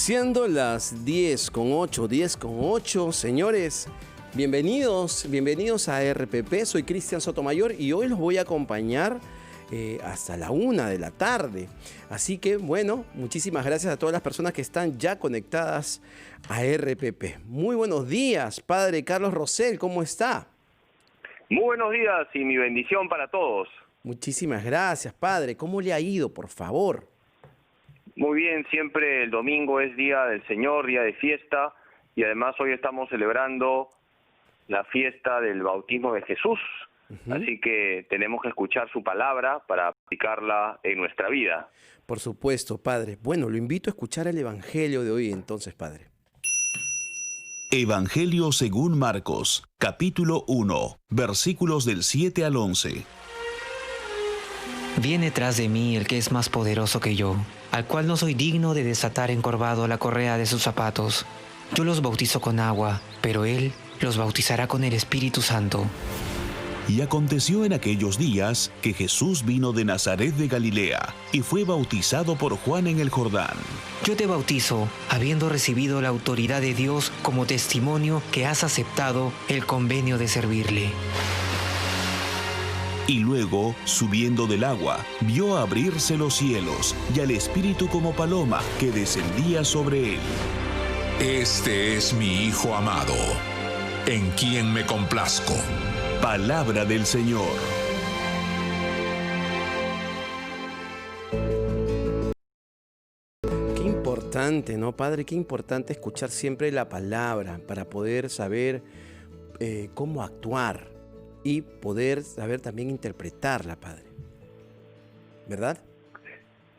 Siendo las 10:08, señores, bienvenidos a RPP. Soy Cristian Sotomayor y hoy los voy a acompañar hasta la 1 de la tarde. Así que, bueno, muchísimas gracias a todas las personas que están ya conectadas a RPP. Muy buenos días, Padre Carlos Rosell, ¿cómo está? Muy buenos días y mi bendición para todos. Muchísimas gracias, Padre. ¿Cómo le ha ido, por favor? Muy bien, siempre el domingo es día del Señor, día de fiesta, y además hoy estamos celebrando la fiesta del bautismo de Jesús. Así que tenemos que escuchar su palabra para aplicarla en nuestra vida. Por supuesto, Padre. Bueno, lo invito a escuchar el Evangelio de hoy entonces, Padre. Evangelio según Marcos, capítulo 1, versículos del 7 al 11. Viene tras de mí el que es más poderoso que yo, al cual no soy digno de desatar encorvado la correa de sus zapatos. Yo los bautizo con agua, pero él los bautizará con el Espíritu Santo. Y aconteció en aquellos días que Jesús vino de Nazaret de Galilea y fue bautizado por Juan en el Jordán. Yo te bautizo, habiendo recibido la autoridad de Dios como testimonio que has aceptado el convenio de servirle. Y luego, subiendo del agua, vio abrirse los cielos y al Espíritu como paloma que descendía sobre él. Este es mi Hijo amado, en quien me complazco. Palabra del Señor. Qué importante, ¿no, Padre? Qué importante escuchar siempre la palabra para poder saber cómo actuar y poder saber también interpretarla, Padre. ¿Verdad?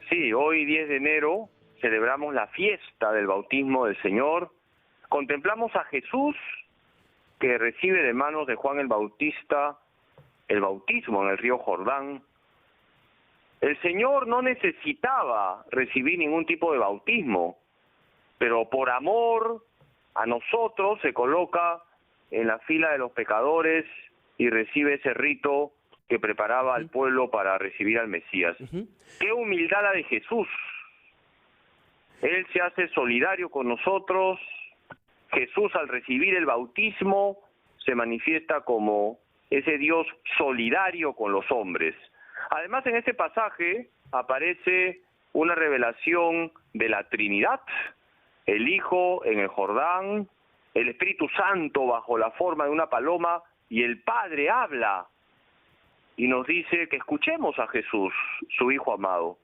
Sí, hoy 10 de enero celebramos la fiesta del bautismo del Señor. Contemplamos a Jesús que recibe de manos de Juan el Bautista el bautismo en el río Jordán. El Señor no necesitaba recibir ningún tipo de bautismo, pero por amor a nosotros se coloca en la fila de los pecadores y recibe ese rito que preparaba al pueblo para recibir al Mesías. ¡Qué humildad la de Jesús! Él se hace solidario con nosotros. Jesús, al recibir el bautismo, se manifiesta como ese Dios solidario con los hombres. Además, en este pasaje aparece una revelación de la Trinidad, el Hijo en el Jordán, el Espíritu Santo bajo la forma de una paloma, y el Padre habla y nos dice que escuchemos a Jesús, su Hijo amado.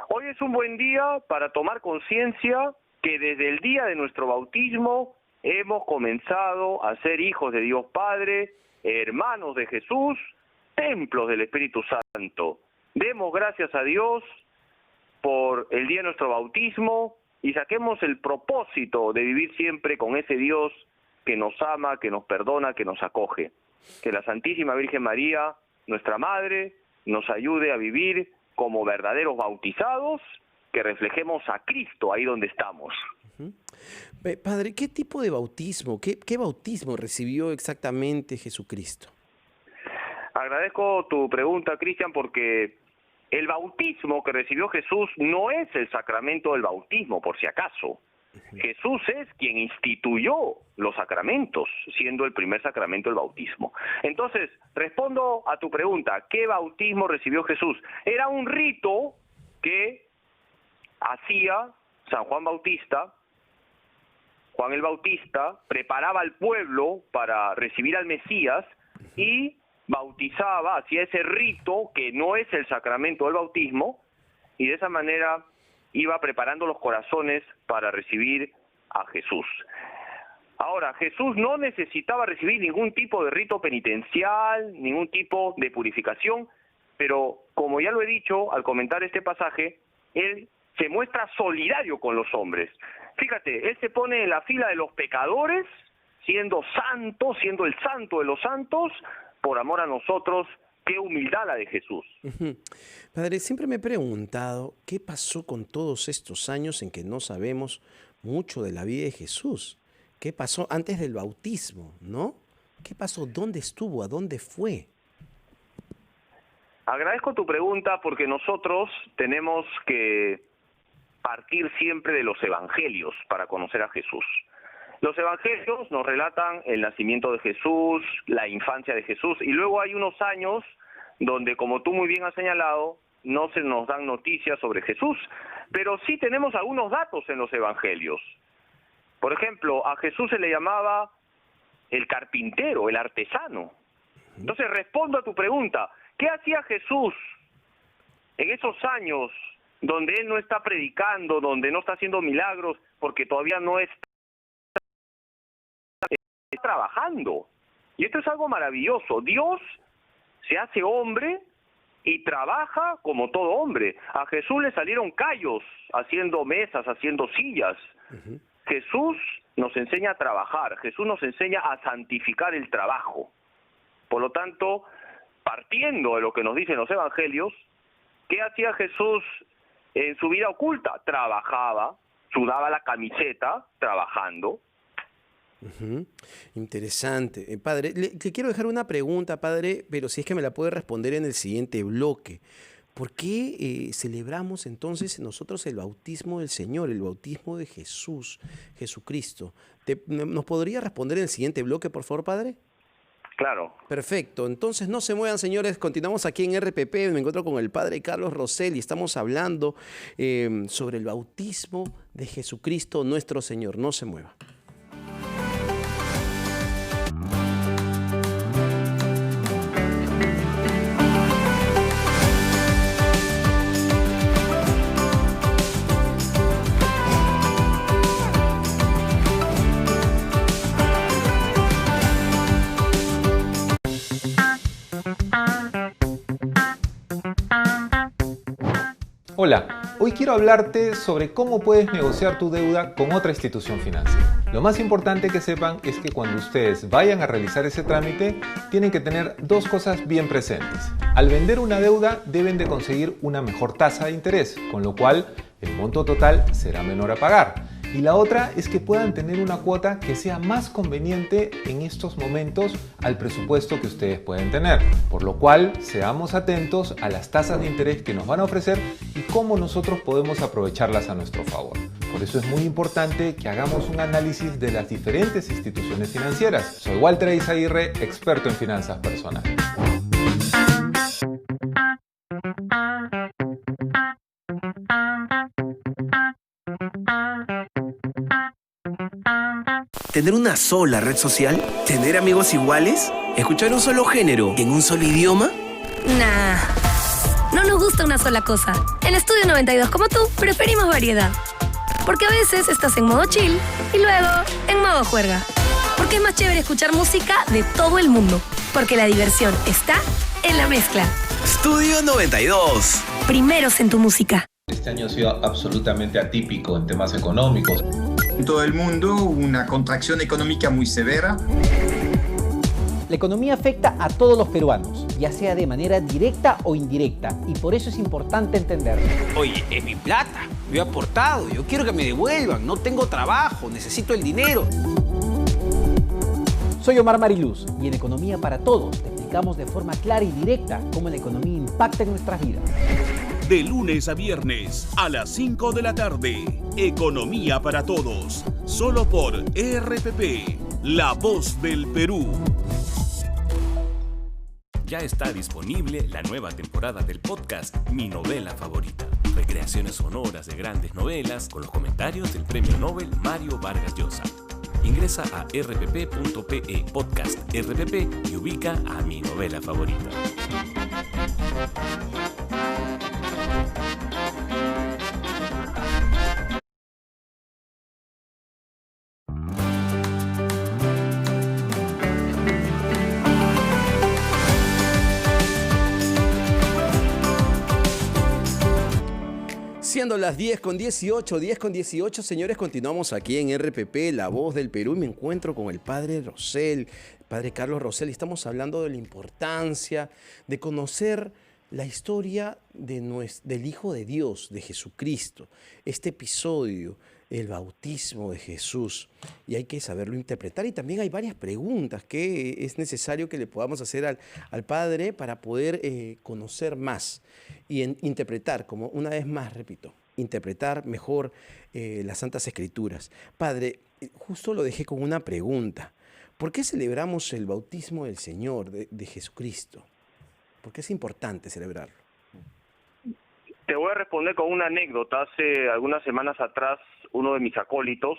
Hoy es un buen día para tomar conciencia que desde el día de nuestro bautismo hemos comenzado a ser hijos de Dios Padre, hermanos de Jesús, templos del Espíritu Santo. Demos gracias a Dios por el día de nuestro bautismo y saquemos el propósito de vivir siempre con ese Dios que nos ama, que nos perdona, que nos acoge. Que la Santísima Virgen María, nuestra Madre, nos ayude a vivir como verdaderos bautizados, que reflejemos a Cristo ahí donde estamos. Padre, ¿qué tipo de bautismo, qué bautismo recibió exactamente Jesucristo? Agradezco tu pregunta, Cristian, porque el bautismo que recibió Jesús no es el sacramento del bautismo, por si acaso. Jesús es quien instituyó los sacramentos, siendo el primer sacramento el bautismo. Entonces, respondo a tu pregunta, ¿qué bautismo recibió Jesús? Era un rito que hacía San Juan Bautista. Juan el Bautista preparaba al pueblo para recibir al Mesías y bautizaba, hacía ese rito que no es el sacramento del bautismo, y de esa manera iba preparando los corazones para recibir a Jesús. Ahora, Jesús no necesitaba recibir ningún tipo de rito penitencial, ningún tipo de purificación, pero como ya lo he dicho al comentar este pasaje, Él se muestra solidario con los hombres. Fíjate, Él se pone en la fila de los pecadores, siendo santo, siendo el santo de los santos, por amor a nosotros. Qué humildad la de Jesús. Padre, siempre me he preguntado qué pasó con todos estos años en que no sabemos mucho de la vida de Jesús. ¿Qué pasó antes del bautismo, no? ¿Qué pasó? ¿Dónde estuvo? ¿A dónde fue? Agradezco tu pregunta porque nosotros tenemos que partir siempre de los evangelios para conocer a Jesús. Los evangelios nos relatan el nacimiento de Jesús, la infancia de Jesús, y luego hay unos años donde, como tú muy bien has señalado, no se nos dan noticias sobre Jesús, pero sí tenemos algunos datos en los evangelios. Por ejemplo, a Jesús se le llamaba el carpintero, el artesano. Entonces respondo a tu pregunta, ¿qué hacía Jesús en esos años donde Él no está predicando, donde no está haciendo milagros, porque todavía no está trabajando? Y esto es algo maravilloso. Dios se hace hombre y trabaja como todo hombre. A Jesús le salieron callos haciendo mesas, haciendo sillas. Jesús nos enseña a trabajar, Jesús nos enseña a santificar el trabajo. Por lo tanto, partiendo de lo que nos dicen los evangelios, ¿qué hacía Jesús en su vida oculta? Trabajaba, sudaba la camiseta trabajando. Interesante. Padre, le quiero dejar una pregunta, padre, pero si es que me la puede responder en el siguiente bloque. ¿Por qué celebramos entonces nosotros el bautismo del Señor, el bautismo de Jesús, Jesucristo? ¿Nos podría responder en el siguiente bloque, por favor, padre? Claro. Perfecto. Entonces no se muevan, señores. Continuamos aquí en RPP. Me encuentro con el padre Carlos Rosell y estamos hablando sobre el bautismo de Jesucristo, nuestro Señor. No se mueva. Hola, hoy quiero hablarte sobre cómo puedes negociar tu deuda con otra institución financiera. Lo más importante que sepan es que cuando ustedes vayan a realizar ese trámite, tienen que tener dos cosas bien presentes. Al vender una deuda, deben de conseguir una mejor tasa de interés, con lo cual el monto total será menor a pagar. Y la otra es que puedan tener una cuota que sea más conveniente en estos momentos al presupuesto que ustedes pueden tener. Por lo cual, seamos atentos a las tasas de interés que nos van a ofrecer y cómo nosotros podemos aprovecharlas a nuestro favor. Por eso es muy importante que hagamos un análisis de las diferentes instituciones financieras. Soy Walter Eizaguirre, experto en finanzas personales. ¿Tener una sola red social? ¿Tener amigos iguales? ¿Escuchar un solo género en un solo idioma? Nah, no nos gusta una sola cosa. En Estudio 92, como tú, preferimos variedad. Porque a veces estás en modo chill y luego en modo juerga. Porque es más chévere escuchar música de todo el mundo. Porque la diversión está en la mezcla. Estudio 92. Primeros en tu música. Este año ha sido absolutamente atípico en temas económicos. En todo el mundo, una contracción económica muy severa. La economía afecta a todos los peruanos, ya sea de manera directa o indirecta, y por eso es importante entenderlo. Oye, es mi plata, yo he aportado, yo quiero que me devuelvan, no tengo trabajo, necesito el dinero. Soy Omar Mariluz, y en Economía para Todos te explicamos de forma clara y directa cómo la economía impacta en nuestras vidas. De lunes a viernes a las 5 de la tarde. Economía para Todos. Solo por RPP, La Voz del Perú. Ya está disponible la nueva temporada del podcast Mi Novela Favorita. Recreaciones sonoras de grandes novelas con los comentarios del Premio Nobel Mario Vargas Llosa. Ingresa a rpp.pe, podcast RPP, y ubica a Mi Novela Favorita. Siendo las 10:18, señores, continuamos aquí en RPP, La Voz del Perú, y me encuentro con el padre Rosell, padre Carlos Rosell, y estamos hablando de la importancia de conocer la historia del Hijo de Dios, de Jesucristo, este episodio, el bautismo de Jesús, y hay que saberlo interpretar. Y también hay varias preguntas que es necesario que le podamos hacer al Padre para poder conocer más y interpretar, como una vez más, repito, interpretar mejor las Santas Escrituras. Padre, justo lo dejé con una pregunta. ¿Por qué celebramos el bautismo del Señor, de Jesucristo? ¿Por qué es importante celebrarlo? Te voy a responder con una anécdota. Hace algunas semanas atrás, uno de mis acólitos,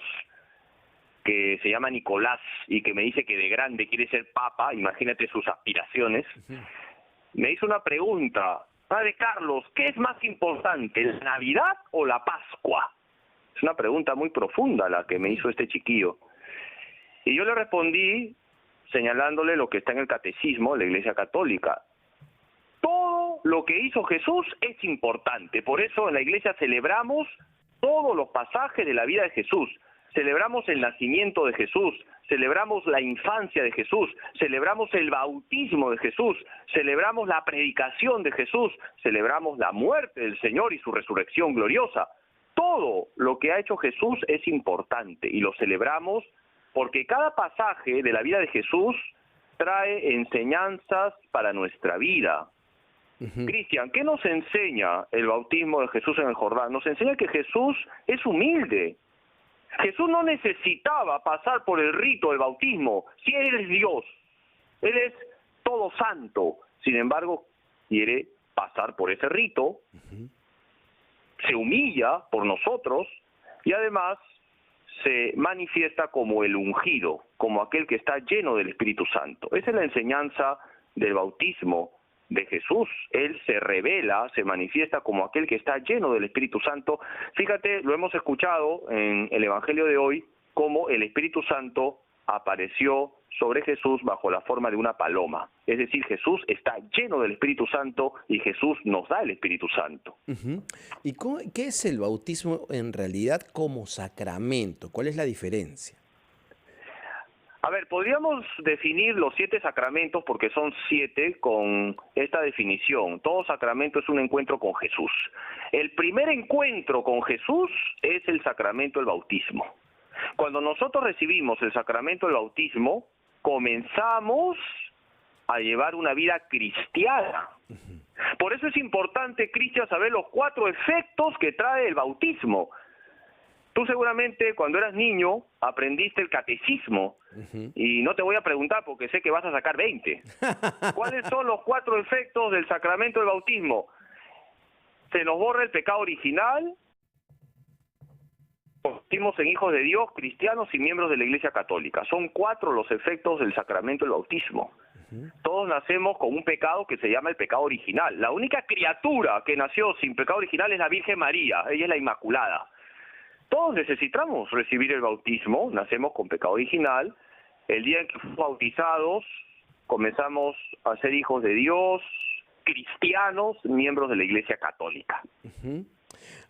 que se llama Nicolás y que me dice que de grande quiere ser papa, imagínate sus aspiraciones, me hizo una pregunta: Padre Carlos, ¿qué es más importante, la Navidad o la Pascua? Es una pregunta muy profunda la que me hizo este chiquillo. Y yo le respondí señalándole lo que está en el catecismo de la Iglesia Católica. Todo lo que hizo Jesús es importante. Por eso en la Iglesia celebramos todos los pasajes de la vida de Jesús. Celebramos el nacimiento de Jesús, celebramos la infancia de Jesús, celebramos el bautismo de Jesús, celebramos la predicación de Jesús, celebramos la muerte del Señor y su resurrección gloriosa. Todo lo que ha hecho Jesús es importante y lo celebramos porque cada pasaje de la vida de Jesús trae enseñanzas para nuestra vida. Cristian, ¿qué nos enseña el bautismo de Jesús en el Jordán? Nos enseña que Jesús es humilde. Jesús no necesitaba pasar por el rito del bautismo. Si Él es Dios, Él es todo santo. Sin embargo, quiere pasar por ese rito, se humilla por nosotros y además se manifiesta como el ungido, como aquel que está lleno del Espíritu Santo. Esa es la enseñanza del bautismo de Jesús. Él se revela, se manifiesta como aquel que está lleno del Espíritu Santo. Fíjate, lo hemos escuchado en el Evangelio de hoy, cómo el Espíritu Santo apareció sobre Jesús bajo la forma de una paloma. Es decir, Jesús está lleno del Espíritu Santo y Jesús nos da el Espíritu Santo. ¿Y qué es el bautismo en realidad como sacramento? ¿Cuál es la diferencia? A ver, podríamos definir los 7 sacramentos porque son 7 con esta definición. Todo sacramento es un encuentro con Jesús. El primer encuentro con Jesús es el sacramento del bautismo. Cuando nosotros recibimos el sacramento del bautismo, comenzamos a llevar una vida cristiana. Por eso es importante, Cristian, saber los 4 efectos que trae el bautismo. Tú seguramente cuando eras niño aprendiste el catecismo y no te voy a preguntar porque sé que vas a sacar 20. ¿Cuáles son los 4 efectos del sacramento del bautismo? Se nos borra el pecado original, nos convertimos en hijos de Dios, cristianos y miembros de la Iglesia Católica. Son 4 los efectos del sacramento del bautismo. Todos nacemos con un pecado que se llama el pecado original. La única criatura que nació sin pecado original es la Virgen María, ella es la Inmaculada. Todos necesitamos recibir el bautismo, nacemos con pecado original. El día en que fuimos bautizados, comenzamos a ser hijos de Dios, cristianos, miembros de la Iglesia Católica.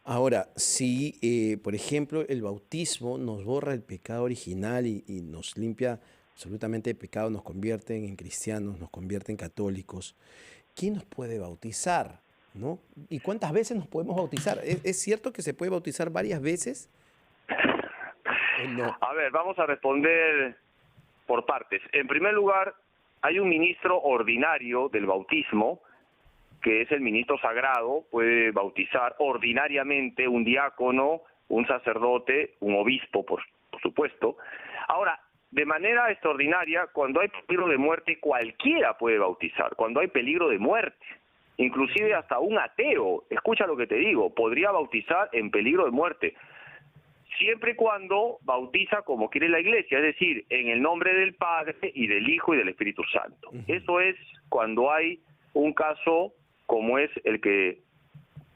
Ahora, si, por ejemplo, el bautismo nos borra el pecado original y nos limpia absolutamente de pecado, nos convierte en cristianos, nos convierte en católicos, ¿quién nos puede bautizar? ¿No? ¿Y cuántas veces nos podemos bautizar? ¿Es cierto que se puede bautizar varias veces? No. A ver, vamos a responder por partes. En primer lugar, hay un ministro ordinario del bautismo, que es el ministro sagrado, puede bautizar ordinariamente un diácono, un sacerdote, un obispo, por supuesto. Ahora, de manera extraordinaria, cuando hay peligro de muerte, cualquiera puede bautizar, cuando hay peligro de muerte. Inclusive hasta un ateo, escucha lo que te digo, podría bautizar en peligro de muerte, siempre y cuando bautiza como quiere la Iglesia, es decir, en el nombre del Padre y del Hijo y del Espíritu Santo. Eso es cuando hay un caso como es el que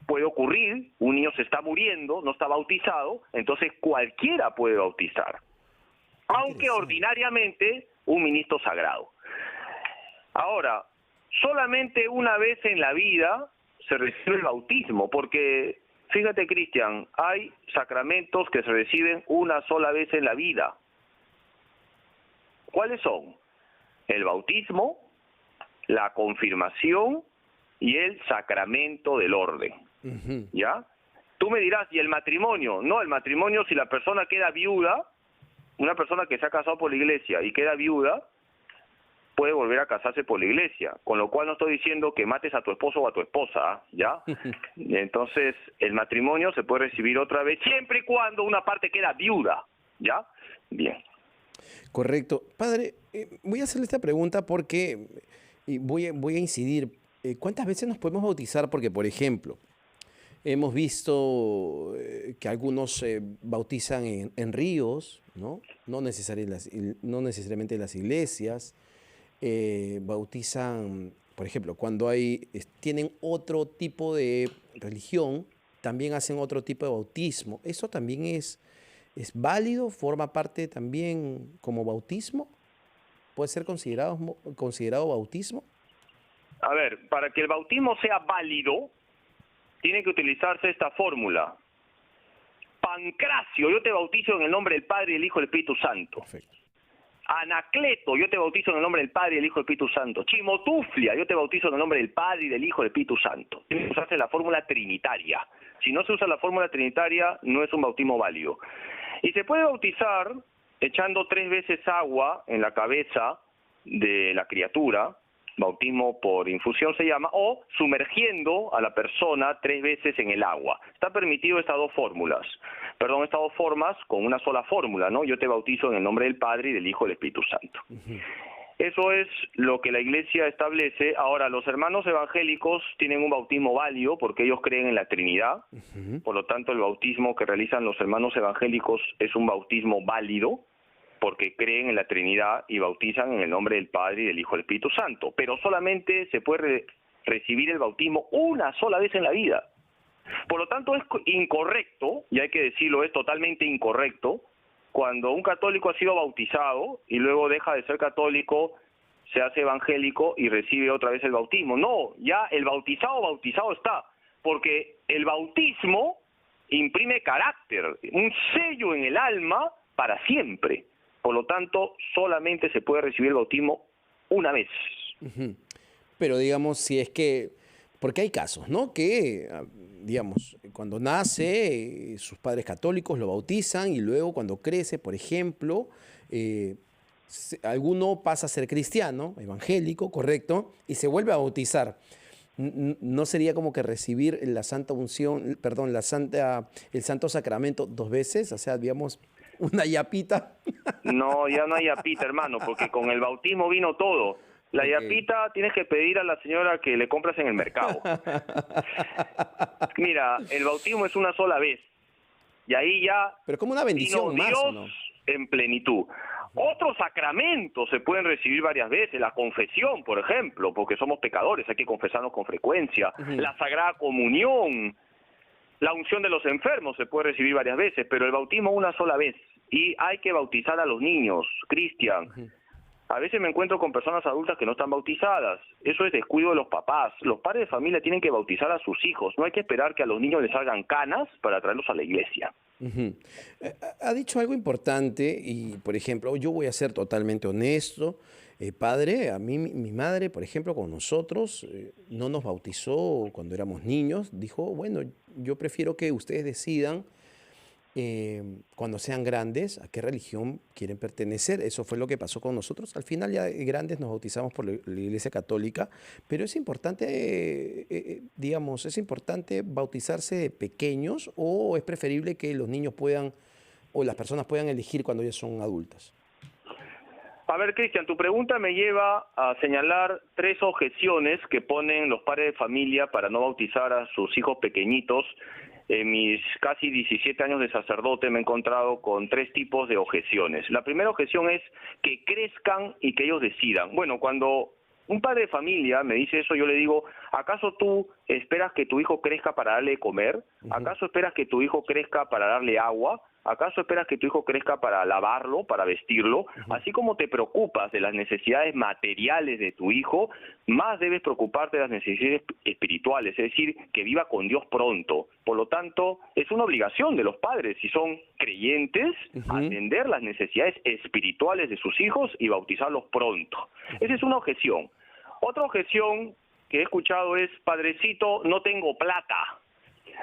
puede ocurrir, un niño se está muriendo, no está bautizado, entonces cualquiera puede bautizar, aunque ordinariamente un ministro sagrado. Ahora, solamente una vez en la vida se recibe el bautismo, porque, fíjate, Cristian, hay sacramentos que se reciben una sola vez en la vida. ¿Cuáles son? El bautismo, la confirmación y el sacramento del orden. ¿Ya? Tú me dirás, ¿y el matrimonio? No, el matrimonio, si la persona queda viuda, una persona que se ha casado por la Iglesia y queda viuda, puede volver a casarse por la iglesia, con lo cual no estoy diciendo que mates a tu esposo o a tu esposa, ¿ya? Entonces, el matrimonio se puede recibir otra vez, siempre y cuando una parte queda viuda, ¿ya? Bien. Correcto. Padre, voy a hacerle esta pregunta porque voy a incidir. ¿Cuántas veces nos podemos bautizar? Porque, por ejemplo, hemos visto que algunos bautizan en ríos, ¿no? No necesariamente en las iglesias. Bautizan, por ejemplo, cuando tienen otro tipo de religión, también hacen otro tipo de bautismo. ¿Eso también es válido? ¿Forma parte también como bautismo? ¿Puede ser considerado bautismo? A ver, para que el bautismo sea válido, tiene que utilizarse esta fórmula. Pancracio, yo te bautizo en el nombre del Padre, del Hijo y del Espíritu Santo. Perfecto. Anacleto, yo te bautizo en el nombre del Padre, del Hijo y del Espíritu Santo. Chimotuflia, yo te bautizo en el nombre del Padre, y del Hijo y del Espíritu Santo. Tiene que usarse la fórmula trinitaria. Si no se usa la fórmula trinitaria, no es un bautismo válido. Y se puede bautizar echando 3 veces agua en la cabeza de la criatura, bautismo por infusión se llama, o sumergiendo a la persona 3 veces en el agua. Está permitido estas dos formas con una sola fórmula, ¿no? Yo te bautizo en el nombre del Padre y del Hijo y del Espíritu Santo. Eso es lo que la Iglesia establece. Ahora, los hermanos evangélicos tienen un bautismo válido porque ellos creen en la Trinidad. Por lo tanto, el bautismo que realizan los hermanos evangélicos es un bautismo válido porque creen en la Trinidad y bautizan en el nombre del Padre y del Hijo y del Espíritu Santo. Pero solamente se puede recibir el bautismo una sola vez en la vida. Por lo tanto, es incorrecto, y hay que decirlo, es totalmente incorrecto, cuando un católico ha sido bautizado y luego deja de ser católico, se hace evangélico y recibe otra vez el bautismo. No, ya el bautizado está, porque el bautismo imprime carácter, un sello en el alma para siempre. Por lo tanto, solamente se puede recibir el bautismo una vez. Pero digamos, si es que... Porque hay casos, ¿no? Que, digamos, cuando nace, sus padres católicos lo bautizan y luego cuando crece, por ejemplo, alguno pasa a ser cristiano, evangélico, correcto, y se vuelve a bautizar. ¿No sería como que recibir la Santa Unción, perdón, el Santo Sacramento 2 veces? O sea, digamos, una yapita. No, ya no hay yapita, hermano, porque con el bautismo vino todo. La yapita tienes que pedir a la señora que le compras en el mercado. Mira, el bautismo es una sola vez. Y ahí ya... Pero como una bendición vino más, Dios, ¿no? En plenitud. Otros sacramentos se pueden recibir varias veces. La confesión, por ejemplo, porque somos pecadores, hay que confesarnos con frecuencia. La Sagrada Comunión, la unción de los enfermos se puede recibir varias veces, pero el bautismo una sola vez. Y hay que bautizar a los niños, Cristian. A veces me encuentro con personas adultas que no están bautizadas. Eso es descuido de los papás. Los padres de familia tienen que bautizar a sus hijos. No hay que esperar que a los niños les salgan canas para traerlos a la iglesia. Ha dicho algo importante y, por ejemplo, yo voy a ser totalmente honesto. Padre, a mí mi madre, por ejemplo, con nosotros, no nos bautizó cuando éramos niños. Dijo, bueno, yo prefiero que ustedes decidan cuando sean grandes, a qué religión quieren pertenecer. Eso fue lo que pasó con nosotros. Al final ya grandes nos bautizamos por la Iglesia Católica, pero es importante, digamos, ¿es importante bautizarse de pequeños o es preferible que los niños puedan o las personas puedan elegir cuando ya son adultas? A ver, Cristian, tu pregunta me lleva a señalar 3 objeciones que ponen los padres de familia para no bautizar a sus hijos pequeñitos. En mis casi 17 años de sacerdote me he encontrado con 3 tipos de objeciones. La primera objeción es que crezcan y que ellos decidan. Bueno, cuando un padre de familia me dice eso, yo le digo, ¿acaso tú esperas que tu hijo crezca para darle de comer? ¿Acaso esperas que tu hijo crezca para darle agua? ¿Acaso esperas que tu hijo crezca para lavarlo, para vestirlo? Así como te preocupas de las necesidades materiales de tu hijo, más debes preocuparte de las necesidades espirituales, es decir, que viva con Dios pronto. Por lo tanto, es una obligación de los padres, si son creyentes, atender las necesidades espirituales de sus hijos y bautizarlos pronto. Esa es una objeción. Otra objeción que he escuchado es, padrecito, no tengo plata.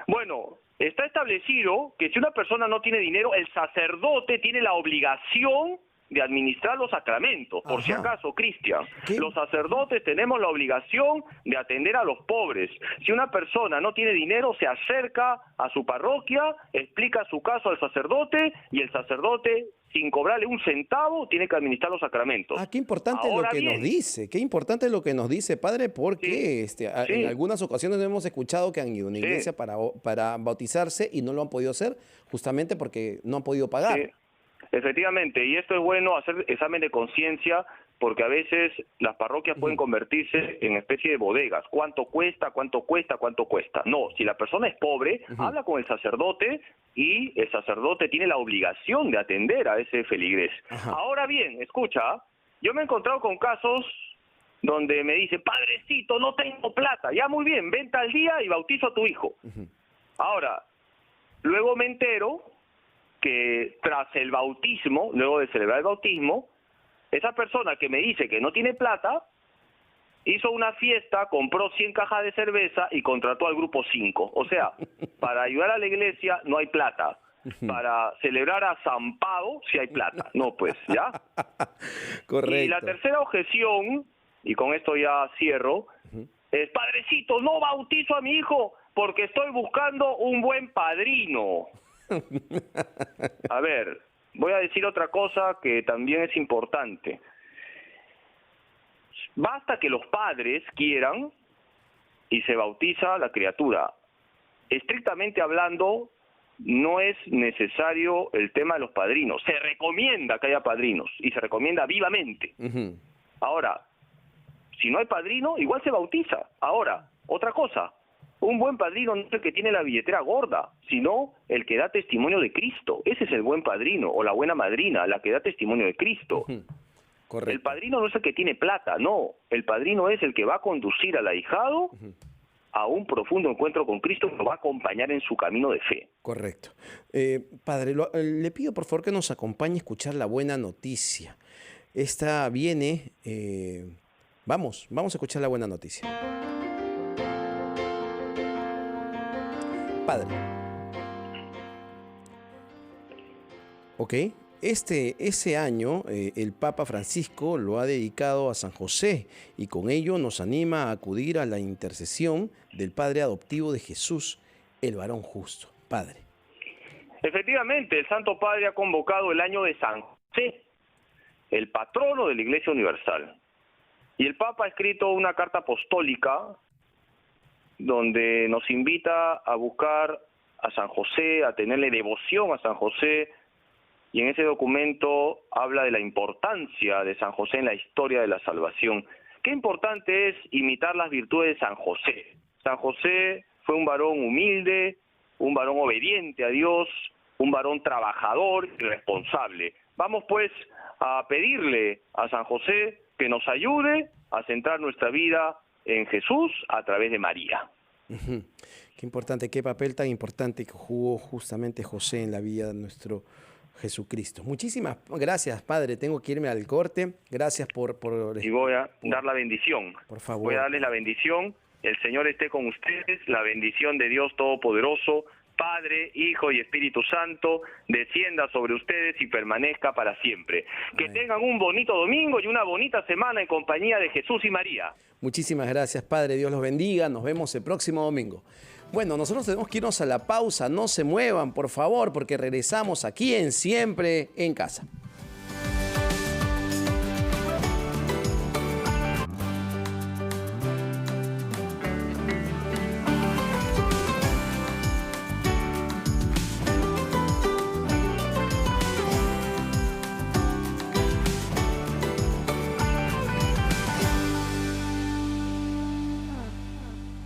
Bueno, está establecido que si una persona no tiene dinero, el sacerdote tiene la obligación de administrar los sacramentos. Por si acaso, Cristian, los sacerdotes tenemos la obligación de atender a los pobres. Si una persona no tiene dinero, se acerca a su parroquia, explica su caso al sacerdote y el sacerdote, sin cobrarle un centavo, tiene que administrar los sacramentos. Qué importante lo que nos dice, qué importante lo que nos dice, padre, porque en algunas ocasiones hemos escuchado que han ido a una iglesia para bautizarse y no lo han podido hacer justamente porque no han podido pagar. Sí. Efectivamente, y esto es bueno hacer examen de conciencia porque a veces las parroquias pueden convertirse en especie de bodegas. ¿Cuánto cuesta? ¿Cuánto cuesta? ¿Cuánto cuesta? No, si la persona es pobre, habla con el sacerdote y el sacerdote tiene la obligación de atender a ese feligrés. Ahora bien, escucha, yo me he encontrado con casos donde me dicen, padrecito, no tengo plata. Ya, muy bien, venta al día y bautizo a tu hijo. Ahora, luego me entero que tras el bautismo, luego de celebrar el bautismo, esa persona que me dice que no tiene plata, hizo una fiesta, compró 100 cajas de cerveza y contrató al grupo 5. O sea, para ayudar a la iglesia no hay plata. Para celebrar a San Pado sí hay plata. No, pues, ¿ya? Correcto. Y la tercera objeción, y con esto ya cierro, es, padrecito, no bautizo a mi hijo porque estoy buscando un buen padrino. A ver, voy a decir otra cosa que también es importante. Basta que los padres quieran y se bautiza la criatura. Estrictamente hablando, no es necesario el tema de los padrinos. Se recomienda que haya padrinos y se recomienda vivamente. Ahora, si no hay padrino, igual se bautiza. Ahora, otra cosa. Un buen padrino no es el que tiene la billetera gorda, sino el que da testimonio de Cristo. Ese es el buen padrino, o la buena madrina, la que da testimonio de Cristo. El padrino no es el que tiene plata, no. El padrino es el que va a conducir al ahijado a un profundo encuentro con Cristo, que lo va a acompañar en su camino de fe. Correcto. Padre, le pido por favor que nos acompañe a escuchar la buena noticia. Esta viene... vamos a escuchar la buena noticia. Padre. Ok. Ese año el Papa Francisco lo ha dedicado a San José y con ello nos anima a acudir a la intercesión del Padre adoptivo de Jesús, el varón justo. Padre. Efectivamente, el Santo Padre ha convocado el año de San José, el patrono de la Iglesia Universal. Y el Papa ha escrito una carta apostólica donde nos invita a buscar a San José, a tenerle devoción a San José, y en ese documento habla de la importancia de San José en la historia de la salvación. Qué importante es imitar las virtudes de San José. San José fue un varón humilde, un varón obediente a Dios, un varón trabajador y responsable. Vamos pues a pedirle a San José que nos ayude a centrar nuestra vida en Jesús a través de María. Qué importante, qué papel tan importante que jugó justamente José en la vida de nuestro Jesucristo. Muchísimas gracias, Padre. Tengo que irme al corte. Gracias por y voy a dar la bendición. Por favor. Voy a darles la bendición. El Señor esté con ustedes. La bendición de Dios Todopoderoso, Padre, Hijo y Espíritu Santo, descienda sobre ustedes y permanezca para siempre. Que tengan un bonito domingo y una bonita semana en compañía de Jesús y María. Muchísimas gracias, Padre. Dios los bendiga. Nos vemos el próximo domingo. Bueno, nosotros tenemos que irnos a la pausa. No se muevan, por favor, porque regresamos aquí en Siempre en Casa.